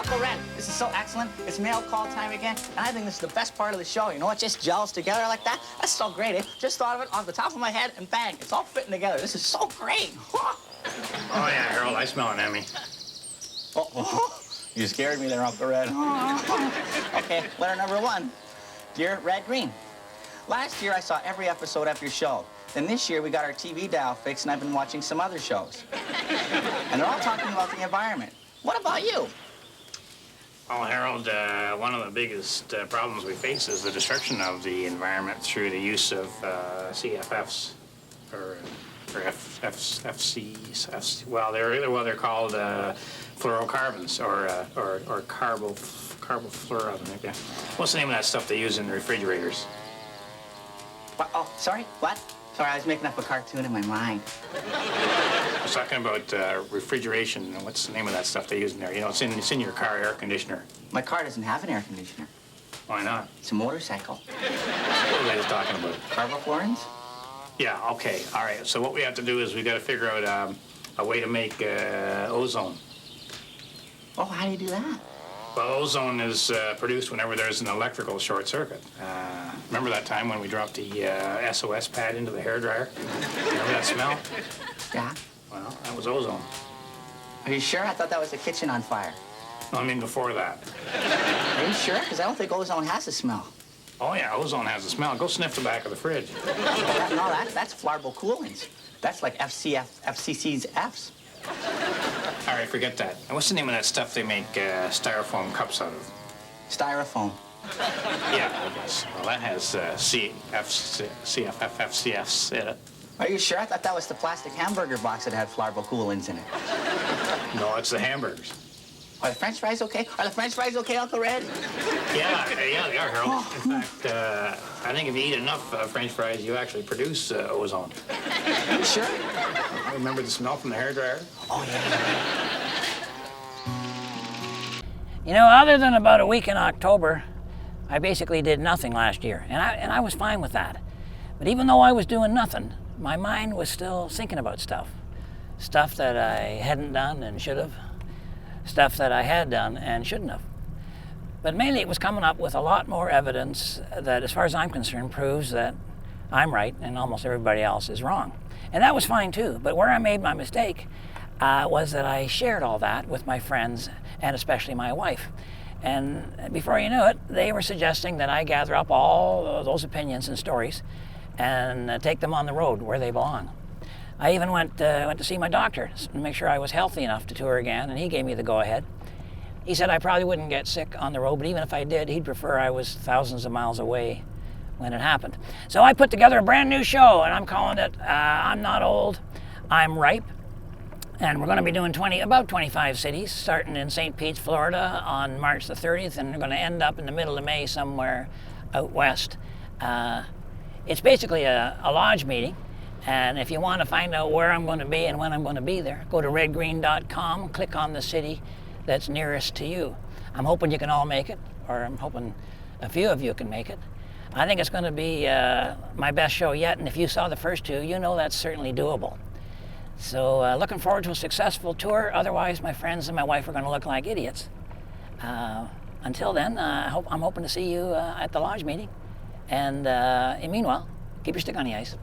Uncle Red, this is so excellent. It's mail call time again, and I think this is the best part of the show. You know what? Just gels together like that. That's so great, eh? Just thought of it off the top of my head, and bang, it's all fitting together. This is so great. Oh, yeah, Harold, I smell an Emmy. Oh, you scared me there, Uncle Red. Okay, letter number 1. Dear Red Green, last year I saw every episode of your show. Then this year we got our TV dial fixed, and I've been watching some other shows. And they're all talking about the environment. What about you? Well, Harold, one of the biggest problems we face is the destruction of the environment through the use of CFFs, or FCs. Well, they're called fluorocarbons, or carbofluoride. What's the name of that stuff they use in refrigerators? What? Oh, sorry, what? Sorry, I was making up a cartoon in my mind. I was talking about refrigeration. What's the name of that stuff they use in there? You know, it's in your car air conditioner. My car doesn't have an air conditioner. Why not? It's a motorcycle. What were they just talking about? Carbofluorins? Yeah, okay, all right. So what we have to do is we got to figure out a way to make ozone. Oh, how do you do that? Well, ozone is produced whenever there's an electrical short circuit. Remember that time when we dropped the SOS pad into the hairdryer? Remember that smell? Yeah. Well, that was ozone. Are you sure? I thought that was the kitchen on fire. No, I mean before that. Are you sure? Because I don't think ozone has a smell. Oh, yeah, ozone has a smell. Go sniff the back of the fridge. No, that's flarbocoolins. That's like FCC's Fs. All right, forget that. And what's the name of that stuff they make styrofoam cups out of? Styrofoam. Yeah, I guess. Well, that has CFFs in it. Are you sure? I thought that was the plastic hamburger box that had flarbocoolins in it. No, it's the hamburgers. Are the French fries okay? Are the French fries okay, Uncle Red? Yeah, they are, Harold. In fact, I think if you eat enough French fries, you actually produce ozone. Are you sure? I remember the smell from the hairdryer. Oh, yeah. You know, other than about a week in October, I basically did nothing last year, and I was fine with that. But even though I was doing nothing, my mind was still thinking about stuff. Stuff that I hadn't done and should have. Stuff that I had done and shouldn't have. But mainly it was coming up with a lot more evidence that, as far as I'm concerned, proves that I'm right and almost everybody else is wrong. And that was fine too, but where I made my mistake was that I shared all that with my friends and especially my wife. And before you knew it, they were suggesting that I gather up all those opinions and stories and take them on the road where they belong. I even went to see my doctor to make sure I was healthy enough to tour again, and he gave me the go-ahead. He said I probably wouldn't get sick on the road, but even if I did, he'd prefer I was thousands of miles away when it happened. So I put together a brand new show, and I'm calling it I'm Not Old, I'm Ripe. And we're going to be doing about 25 cities, starting in St. Pete, Florida on March the 30th, and we're going to end up in the middle of May somewhere out west. It's basically a lodge meeting. And if you want to find out where I'm going to be and when I'm going to be there, go to redgreen.com, click on the city that's nearest to you. I'm hoping you can all make it, or I'm hoping a few of you can make it. I think it's going to be my best show yet, and if you saw the first two, you know that's certainly doable. So looking forward to a successful tour. Otherwise, my friends and my wife are going to look like idiots. Until then, I'm hoping to see you at the lodge meeting. And meanwhile, keep your stick on the ice.